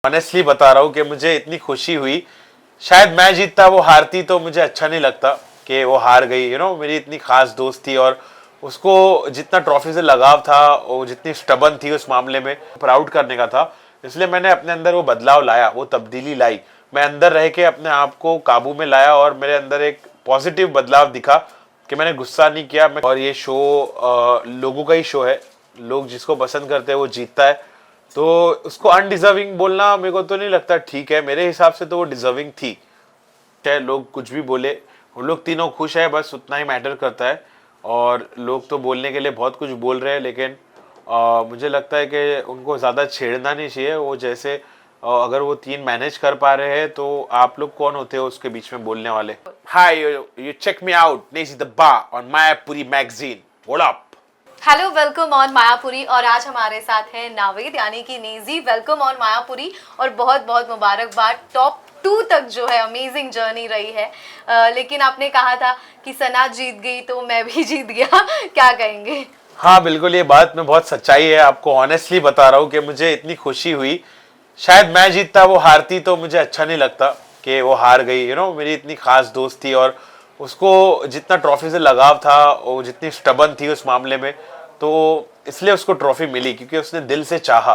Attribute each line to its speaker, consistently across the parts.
Speaker 1: Honestly बता रहा हूँ कि मुझे इतनी खुशी हुई। शायद मैं जीतता वो हारती तो मुझे अच्छा नहीं लगता कि वो हार गई। मेरी इतनी खास दोस्त थी और उसको जितना ट्रॉफी से लगाव था, वो जितनी स्टबन थी उस मामले में, प्राउड करने का था। इसलिए मैंने अपने अंदर वो बदलाव लाया, वो तब्दीली लाई। मैं अंदर रह के अपने आप को काबू में लाया और मेरे अंदर एक पॉजिटिव बदलाव दिखा कि मैंने गुस्सा नहीं किया। और ये शो लोगों का ही शो है, लोग जिसको पसंद करते हैं वो जीतता है। तो उसको अनडिजर्विंग बोलना मेरे को तो नहीं लगता ठीक है। मेरे हिसाब से तो वो डिजर्विंग थी। चाहे लोग कुछ भी बोले, हम लोग तीनों खुश है, बस उतना ही मैटर करता है। और लोग तो बोलने के लिए बहुत कुछ बोल रहे हैं, लेकिन मुझे लगता है कि उनको ज़्यादा छेड़ना नहीं चाहिए। वो जैसे अगर वो तीन मैनेज कर पा रहे हैं तो आप लोग कौन होते हो उसके बीच में बोलने वाले। Hi, you check me out नेजी द बा on Mayapuri magazine. What up.
Speaker 2: Hello, welcome on Mayapuri. और आज हमारे साथ है नावेद यानी कि नेजी। वेलकम ऑन मायापुरी और बहुत बहुत मुबारकबाद। टॉप 2 तक जो है अमेजिंग जर्नी रही है। लेकिन आपने कहा था कि सना जीत गई तो मैं भी जीत गया। क्या कहेंगे?
Speaker 1: हाँ बिल्कुल, ये बात में बहुत सच्चाई है। आपको ऑनेस्टली बता रहा हूँ कि मुझे इतनी खुशी हुई। शायद मैं जीतता वो हारती तो मुझे अच्छा नहीं लगता कि वो हार गई। मेरी इतनी खास दोस्त थी और उसको जितना ट्रॉफी से लगाव था, वो जितनी स्टबन थी उस मामले में, तो इसलिए उसको ट्रॉफी मिली क्योंकि उसने दिल से चाहा।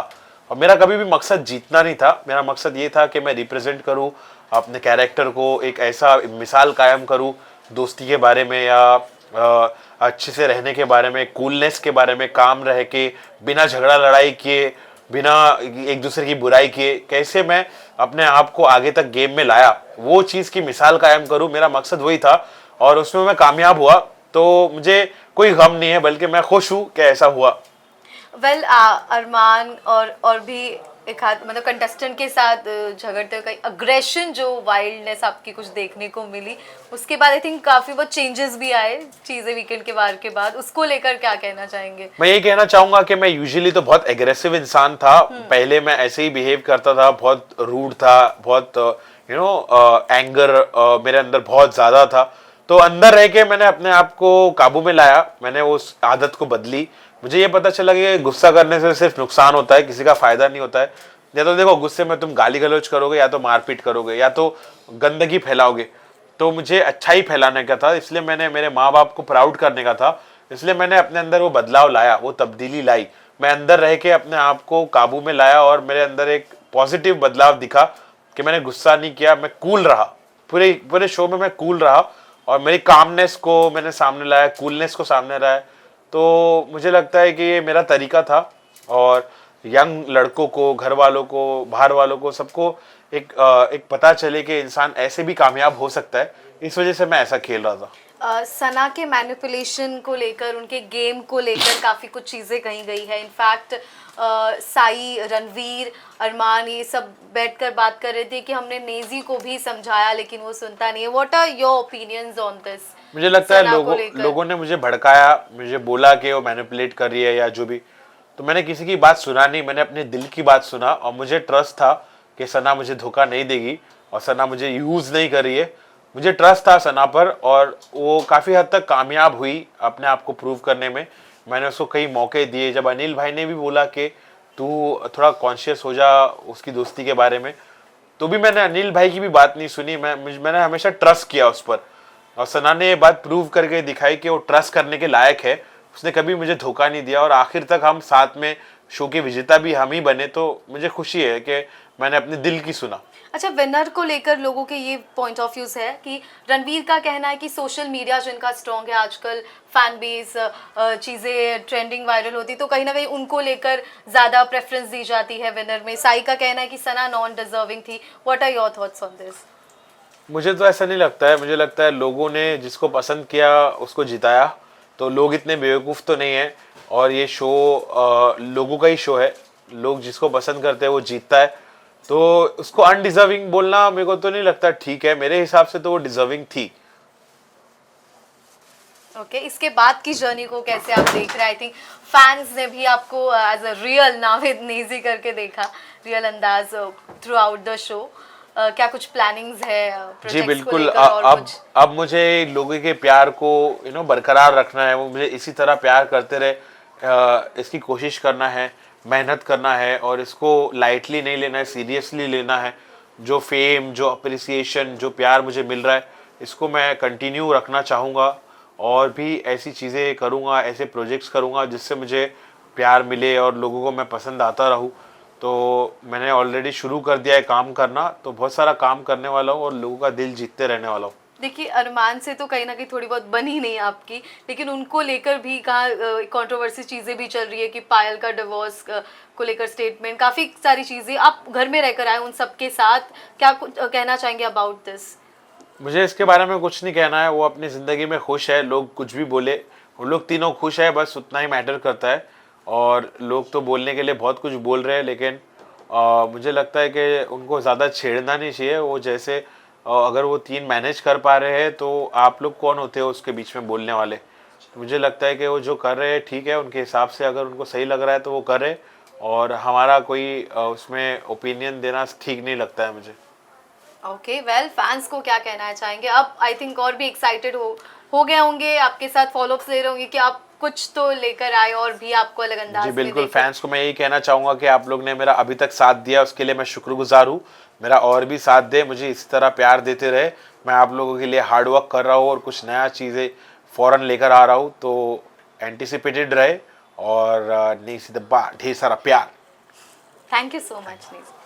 Speaker 1: और मेरा कभी भी मकसद जीतना नहीं था। मेरा मकसद ये था कि मैं रिप्रेजेंट करूं अपने कैरेक्टर को, एक ऐसा मिसाल कायम करूं दोस्ती के बारे में, या अच्छे से रहने के बारे में, कूलनेस के बारे में, काम रह के, बिना झगड़ा लड़ाई किए, बिना एक दूसरे की बुराई किए कैसे मैं अपने आप को आगे तक गेम में लाया, वो चीज़ की मिसाल कायम करूं। मेरा मकसद वही था और उसमें मैं कामयाब हुआ। तो मुझे कोई गम नहीं है, बल्कि मैं खुश हूँ कि ऐसा हुआ।
Speaker 2: वेल, अरमान और भी एक हाथ मतलब कंटेस्टेंट के साथ झगड़ते हुए कई अग्रेशन, जो वाइल्डनेस आपकी कुछ देखने को मिली, उसके बाद आई थिंक काफी बहुत चेंजेस भी आए चीजें वीकेंड के वार के बाद। उसको लेकर क्या कहना चाहेंगे?
Speaker 1: मैं ये कहना चाहूंगा कि मैं यूजुअली तो बहुत एग्रेसिव इंसान था। पहले मैं ऐसे ही बिहेव करता था, बहुत रूड था, बहुत एंगर मेरे अंदर बहुत ज्यादा था। तो अंदर रह के मैंने अपने आप को काबू में लाया, मैंने उस आदत को बदली। मुझे ये पता चला कि गुस्सा करने से सिर्फ नुकसान होता है, किसी का फायदा नहीं होता है। या तो देखो, गुस्से में तुम गाली गलौज करोगे, या तो मारपीट करोगे, या तो गंदगी फैलाओगे। तो मुझे अच्छा ही फैलाने का था, इसलिए मैंने मेरे माँ बाप को प्राउड करने का था। इसलिए मैंने अपने अंदर वो बदलाव लाया, वो तब्दीली लाई। मैं अंदर रह के अपने आप को काबू में लाया और मेरे अंदर एक पॉजिटिव बदलाव दिखा कि मैंने गुस्सा नहीं किया, मैं कूल रहा। पूरे पूरे शो में मैं कूल रहा और मेरी कामनेस को मैंने सामने लाया, कूलनेस को सामने लाया। तो मुझे लगता है कि ये मेरा तरीका था। और यंग लड़कों को, घर वालों को, बाहर वालों को, सबको एक पता चले कि इंसान ऐसे भी कामयाब हो सकता है। इस वजह से मैं ऐसा खेल रहा था।
Speaker 2: सना के मैनिपुलेशन को लेकर, उनके गेम को लेकर काफ़ी कुछ चीज़ें कही गई है। इनफैक्ट साई, रणवीर, अरमान ये सब बैठकर बात कर रहे थे कि हमने नेजी को भी समझाया लेकिन वो सुनता नहीं है। What are your opinions on this?
Speaker 1: मुझे लगता है लोगों ने मुझे भड़काया, मुझे बोला कि वो मैनिपुलेट कर रही है या जो भी। तो मैंने किसी की बात सुना नहीं, मैंने अपने दिल की बात सुना और मुझे ट्रस्ट था कि सना मुझे धोखा नहीं देगी और सना मुझे यूज़ नहीं कर रही है। मुझे ट्रस्ट था सना पर और वो काफ़ी हद तक कामयाब हुई अपने आप को प्रूव करने में। मैंने उसको कई मौके दिए। जब अनिल भाई ने भी बोला कि तू थोड़ा कॉन्शियस हो जा उसकी दोस्ती के बारे में, तो भी मैंने अनिल भाई की भी बात नहीं सुनी। मैंने हमेशा ट्रस्ट किया उस पर। और सना ने ये बात प्रूव करके दिखाई कि वो ट्रस्ट करने के लायक है। उसने कभी मुझे धोखा नहीं दिया और आखिर तक हम साथ में शो के विजेता भी हम ही बने। तो मुझे खुशी है कि मैंने अपने दिल की सुना।
Speaker 2: अच्छा, विनर को लेकर लोगों के ये पॉइंट ऑफ व्यूज है कि रणवीर का कहना है कि सोशल मीडिया जिनका स्ट्रॉन्ग है आजकल, फैन बेस, चीज़ें ट्रेंडिंग वायरल होती, तो कहीं ना कहीं उनको लेकर ज़्यादा प्रेफरेंस दी जाती है विनर में। साई का कहना है कि सना नॉन डिजर्विंग थी। What are your thoughts on this?
Speaker 1: मुझे तो ऐसा नहीं लगता है। मुझे लगता है लोगों ने जिसको पसंद किया उसको जिताया। तो लोग इतने बेवकूफ़ तो नहीं है। और ये शो लोगों का ही शो है, लोग जिसको पसंद करते हैं वो जीतता है। तो उसको अनडिजर्विंग बोलना मेरे को तो नहीं लगता ठीक है। मेरे हिसाब से तो वो डिजर्विंग थी।
Speaker 2: ओके, इसके बाद की जर्नी को कैसे आप देख रहे हैं? आई थिंक फैंस ने भी आपको एज अ रियल नावेद नेजी करके देखा, रियल अंदाज थ्रू आउट द शो। क्या कुछ प्लानिंग्स है
Speaker 1: जी
Speaker 2: प्रोजेक्ट्स को
Speaker 1: बिल्कुल।
Speaker 2: लेकर और कुछ?
Speaker 1: अब मुझे लोगों के प्यार को बरकरार रखना है। वो मुझे इसी तरह प्यार करते रहे, इसकी कोशिश करना है, मेहनत करना है और इसको लाइटली नहीं लेना है, सीरियसली लेना है। जो फेम, जो अप्रिसिएशन, जो प्यार मुझे मिल रहा है, इसको मैं कंटिन्यू रखना चाहूँगा और भी ऐसी चीज़ें करूँगा, ऐसे प्रोजेक्ट्स करूँगा जिससे मुझे प्यार मिले और लोगों को मैं पसंद आता रहूँ। तो मैंने ऑलरेडी शुरू कर दिया है काम करना, तो बहुत सारा काम करने वाला हूँ और लोगों का दिल जीतते रहने वाला हूँ।
Speaker 2: देखिए अरमान से तो कहीं ना कहीं थोड़ी बहुत बनी नहीं आपकी, लेकिन उनको लेकर भी कहाँ कंट्रोवर्सी चीज़ें भी चल रही है कि पायल का डिवोर्स को लेकर स्टेटमेंट, काफ़ी सारी चीज़ें आप घर में रहकर आए उन सब के साथ, क्या कुछ कहना चाहेंगे अबाउट दिस?
Speaker 1: मुझे इसके बारे में कुछ नहीं कहना है, वो अपनी ज़िंदगी में खुश है, लोग कुछ भी बोले, उन लोग तीनों खुश है, बस उतना ही मैटर करता है। और लोग तो बोलने के लिए बहुत कुछ बोल रहे हैं, लेकिन मुझे लगता है कि उनको ज़्यादा छेड़ना नहीं चाहिए। वो जैसे अगर वो तीन मैनेज कर पा रहे हैं तो आप लोग कौन होते हो उसके बीच में बोलने वाले। तो मुझे लगता है कि वो जो कर रहे हैं ठीक है, उनके हिसाब से अगर उनको सही लग रहा है तो वो करे, और हमारा कोई उसमें ओपिनियन देना ठीक नहीं लगता है मुझे।
Speaker 2: ओके वेल, फैंस को क्या कहना चाहेंगे? अब आई थिंक और भी एक्साइटेड हो गए होंगे, आपके साथ फॉलोअप्स ले रहे होंगे कि आप कुछ तो लेकर आए और भी आपको अलग अंदाज
Speaker 1: जी
Speaker 2: में
Speaker 1: बिल्कुल,
Speaker 2: देखें।
Speaker 1: फैंस को मैं यही कहना चाहूँगा कि आप लोग ने मेरा अभी तक साथ दिया, उसके लिए मैं शुक्रगुजार हूँ। मेरा और भी साथ दे, मुझे इस तरह प्यार देते रहे। मैं आप लोगों के लिए हार्ड वर्क कर रहा हूँ और कुछ नया चीज़ें फ़ौरन लेकर आ रहा हूँ, तो एंटिसिपेटेड रहे और नहीं सीधा ढेर सारा प्यार।
Speaker 2: Thank you so much gneiss.